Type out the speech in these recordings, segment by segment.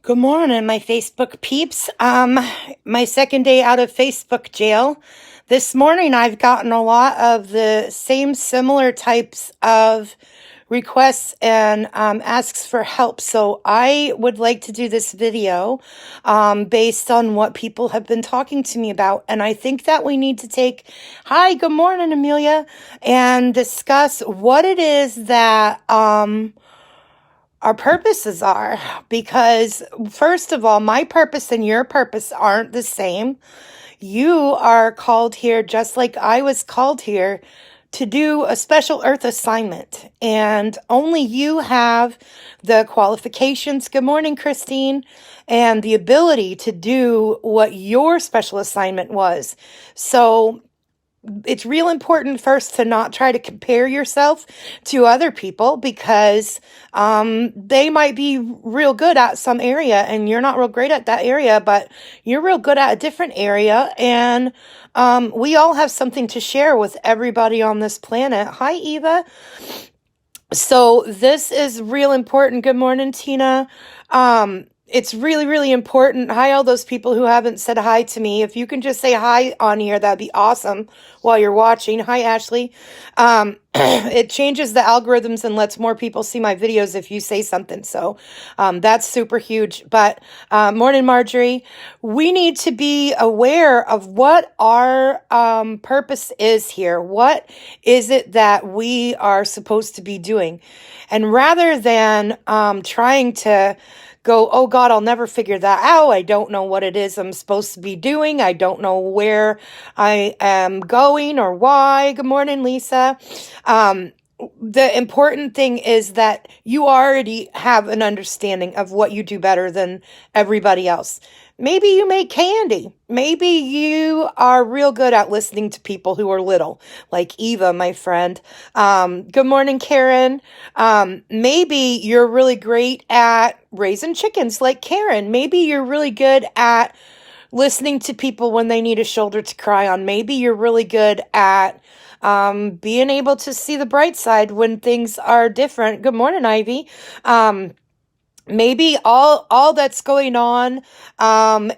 Good morning, my Facebook peeps. My second day out of Facebook jail. This morning, I've gotten a lot of the same similar types of requests and asks for help. So I would like to do this video based on what people have been talking to me about. And I think that we need to hi, good morning, Amelia, and discuss what it is that our purposes are, because first of all, my purpose and your purpose aren't the same. You are called here just like I was called here to do a special earth assignment, and only you have the qualifications. Good morning, Christine, and the ability to do what your special assignment was. So it's real important first to not try to compare yourself to other people, because they might be real good at some area and you're not real great at that area, but you're real good at a different area. And we all have something to share with everybody on this planet. Hi, Eva. So this is real important. Good morning, Tina. It's really, really important. Hi, all those people who haven't said hi to me. If you can just say hi on here, that'd be awesome while you're watching. Hi, Ashley. It changes the algorithms and lets more people see my videos if you say something. So that's super huge. But morning, Marjorie. We need to be aware of what our purpose is here. What is it that we are supposed to be doing? And rather than trying to go, oh God, I'll never figure that out. I don't know what it is I'm supposed to be doing. I don't know where I am going or why. Good morning, Lisa. The important thing is that you already have an understanding of what you do better than everybody else. Maybe you make candy. Maybe you are real good at listening to people who are little, like Eva, my friend. Good morning, Karen. Maybe you're really great at raising chickens, like Karen. Maybe you're really good at listening to people when they need a shoulder to cry on. Maybe you're really good at being able to see the bright side when things are different. Good morning, Ivy. Maybe all that's going on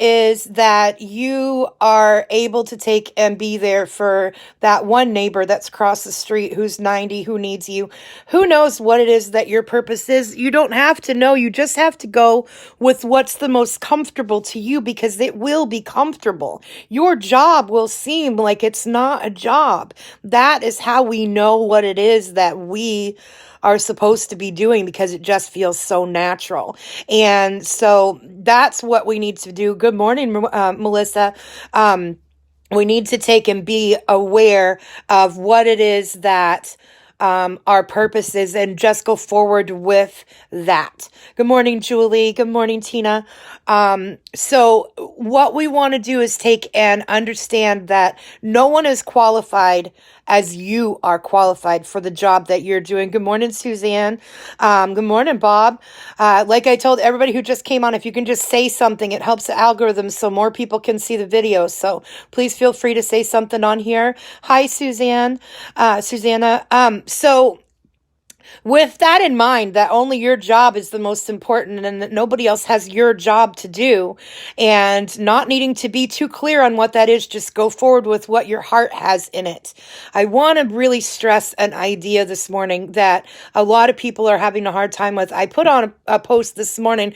is that you are able to take and be there for that one neighbor that's across the street who's 90, who needs you. Who knows what it is that your purpose is? You don't have to know. You just have to go with what's the most comfortable to you, because it will be comfortable. Your job will seem like it's not a job. That is how we know what it is that we are supposed to be doing, because it just feels so natural. And so that's what we need to do. Good morning, Melissa. We need to take and be aware of what it is that our purpose is, and just go forward with that. Good morning, Julie. Good morning, Tina. So what we want to do is take and understand that no one is qualified as you are qualified for the job that you're doing. Good morning, Suzanne. Good morning, Bob. Like I told everybody who just came on, if you can just say something, it helps the algorithms so more people can see the videos. So please feel free to say something on here. Hi, Suzanne. Susanna. So with that in mind, that only your job is the most important and that nobody else has your job to do, and not needing to be too clear on what that is, just go forward with what your heart has in it. I want to really stress an idea this morning that a lot of people are having a hard time with. I put on a post this morning,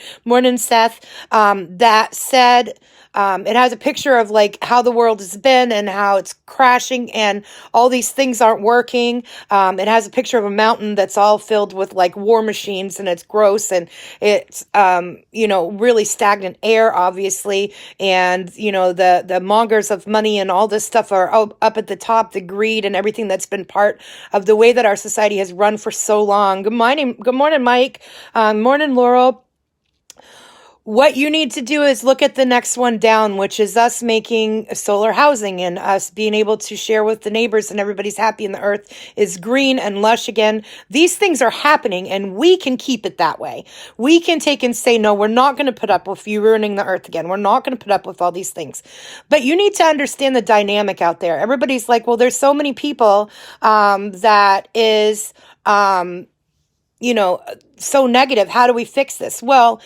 Seth, that said, it has a picture of like how the world has been and how it's crashing and all these things aren't working. It has a picture of a mountain that's all filled with like war machines, and it's gross, and it's, really stagnant air, obviously. And, the mongers of money and all this stuff are up at the top, the greed and everything that's been part of the way that our society has run for so long. Good morning, Mike. Morning, Laurel. What you need to do is look at the next one down, which is us making solar housing and us being able to share with the neighbors, and everybody's happy and the earth is green and lush again. These things are happening, and we can keep it that way. We can take and say, no, we're not going to put up with you ruining the earth again. We're not going to put up with all these things. But you need to understand the dynamic out there. Everybody's like, well, there's so many people that is, so negative. How do we fix this? Well,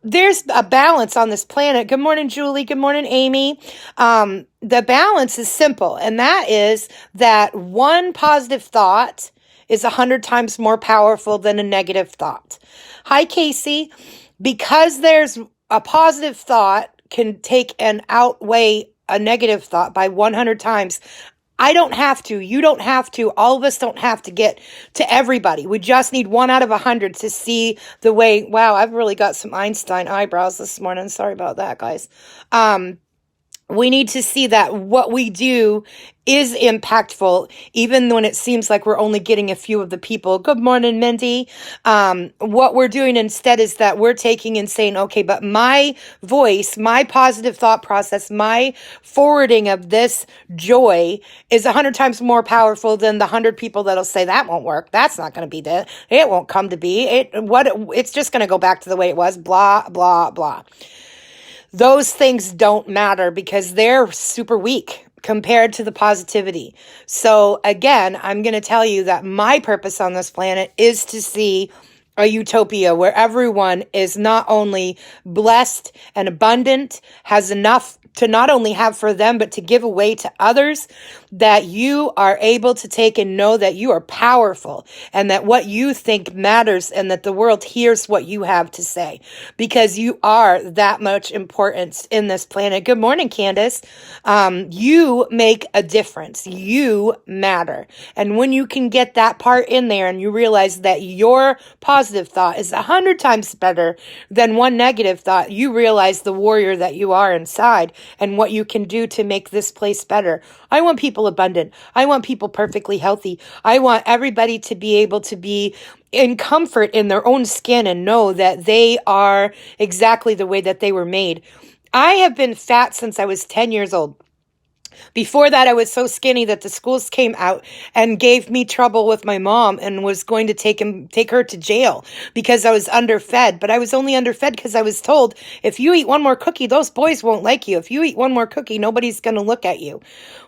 there's a balance on this planet. Good morning, Julie. Good morning, Amy. The balance is simple, and that is that one positive thought is 100 times more powerful than a negative thought. Hi, Casey. Because there's a positive thought can take and outweigh a negative thought by 100 times. I don't have to. You don't have to. All of us don't have to get to everybody. We just need 1 out of 100 to see the way. Wow, I've really got some Einstein eyebrows this morning. Sorry about that, guys. We need to see that what we do is impactful, even when it seems like we're only getting a few of the people. Good morning, Mindy. What we're doing instead is that we're taking and saying, okay, but my voice, my positive thought process, my forwarding of this joy is 100 times more powerful than the 100 people that'll say that won't work. That's not going to be there. It won't come to be. It's just going to go back to the way it was. Blah, blah, blah. Those things don't matter because they're super weak compared to the positivity. So again, I'm going to tell you that my purpose on this planet is to see a utopia where everyone is not only blessed and abundant, has enough to not only have for them, but to give away to others, that you are able to take and know that you are powerful and that what you think matters and that the world hears what you have to say because you are that much importance in this planet. Good morning, Candace. You make a difference. You matter. And when you can get that part in there and you realize that your positive thought is 100 times better than one negative thought, you realize the warrior that you are inside and what you can do to make this place better. I want people abundant. I want people perfectly healthy. I want everybody to be able to be in comfort in their own skin and know that they are exactly the way that they were made. I have been fat since I was 10 years old. Before that, I was so skinny that the schools came out and gave me trouble with my mom and was going to take her to jail because I was underfed. But I was only underfed because I was told, if you eat one more cookie, those boys won't like you. If you eat one more cookie, nobody's going to look at you.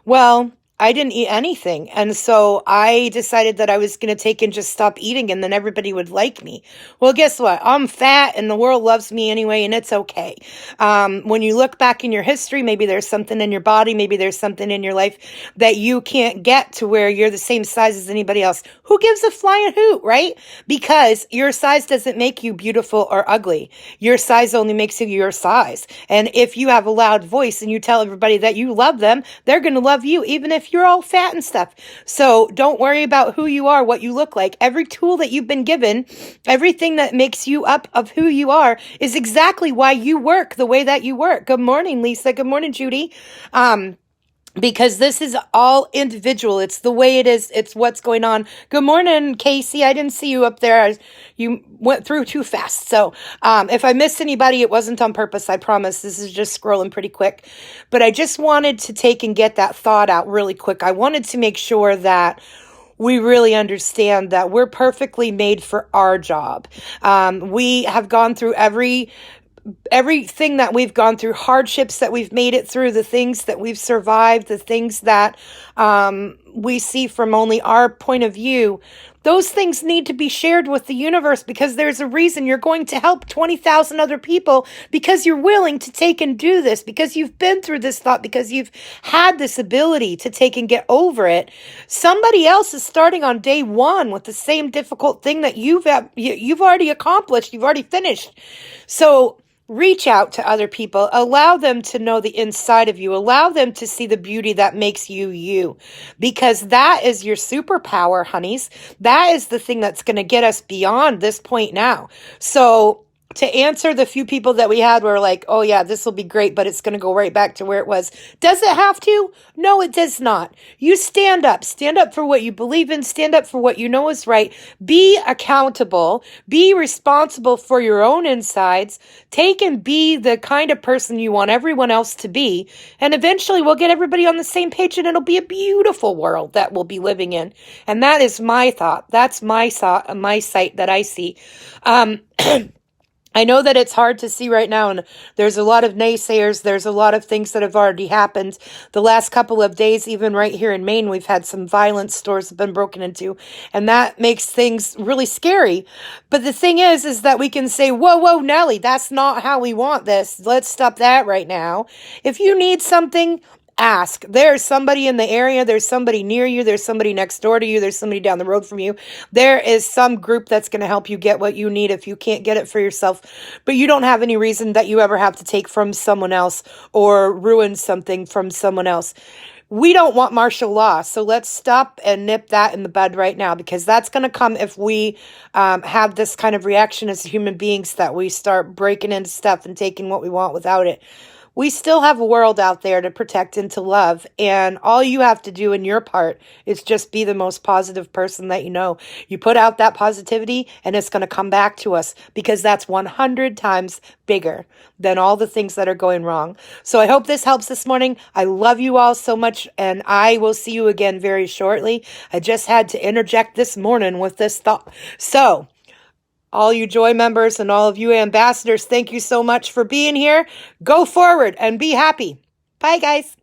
Well, I didn't eat anything. And so I decided that I was going to take and just stop eating and then everybody would like me. Well, guess what? I'm fat and the world loves me anyway, and it's okay. When you look back in your history, maybe there's something in your body, maybe there's something in your life that you can't get to where you're the same size as anybody else. Who gives a flying hoot, right? Because your size doesn't make you beautiful or ugly. Your size only makes you your size. And if you have a loud voice and you tell everybody that you love them, they're going to love you, even if you're all fat and stuff. So don't worry about who you are, what you look like. Every tool that you've been given, everything that makes you up of who you are is exactly why you work the way that you work. Good morning, Lisa. Good morning, Judy. Because this is all individual. It's the way it is. It's what's going on. Good morning, Casey. I didn't see you up there. You went through too fast. So if I missed anybody, it wasn't on purpose. I promise. This is just scrolling pretty quick. But I just wanted to take and get that thought out really quick. I wanted to make sure that we really understand that we're perfectly made for our job. We have gone through everything that we've gone through, hardships that we've made it through, the things that we've survived, the things that we see from only our point of view. Those things need to be shared with the universe because there's a reason you're going to help 20,000 other people because you're willing to take and do this, because you've been through this thought, because you've had this ability to take and get over it. Somebody else is starting on day one with the same difficult thing that you've already accomplished, you've already finished. So reach out to other people. Allow them to know the inside of you. Allow them to see the beauty that makes you you. Because that is your superpower, honeys. That is the thing that's going to get us beyond this point now. So to answer the few people that we had were like, oh yeah, this will be great, but it's going to go right back to where it was. Does it have to? No, it does not. You stand up for what you believe in, stand up for what you know is right, be accountable, be responsible for your own insides, take and be the kind of person you want everyone else to be. And eventually we'll get everybody on the same page and it'll be a beautiful world that we'll be living in. And that is my thought. That's my thought, my sight that I see. I know that it's hard to see right now, and there's a lot of naysayers. There's a lot of things that have already happened. The last couple of days, even right here in Maine, we've had some violent stores have been broken into, and that makes things really scary. But the thing is that we can say, whoa, whoa, Nelly, that's not how we want this. Let's stop that right now. If you need something, ask. There's somebody in the area, there's somebody near you, there's somebody next door to you, there's somebody down the road from you. There is some group that's going to help you get what you need if you can't get it for yourself. But you don't have any reason that you ever have to take from someone else or ruin something from someone else. We don't want martial law, so let's stop and nip that in the bud right now, because that's going to come if we have this kind of reaction as human beings, that we start breaking into stuff and taking what we want without it. We still have a world out there to protect and to love, and all you have to do in your part is just be the most positive person that you know. You put out that positivity, and it's going to come back to us, because that's 100 times bigger than all the things that are going wrong. So I hope this helps this morning. I love you all so much, and I will see you again very shortly. I just had to interject this morning with this thought. So, all you Joy members and all of you ambassadors, thank you so much for being here. Go forward and be happy. Bye, guys.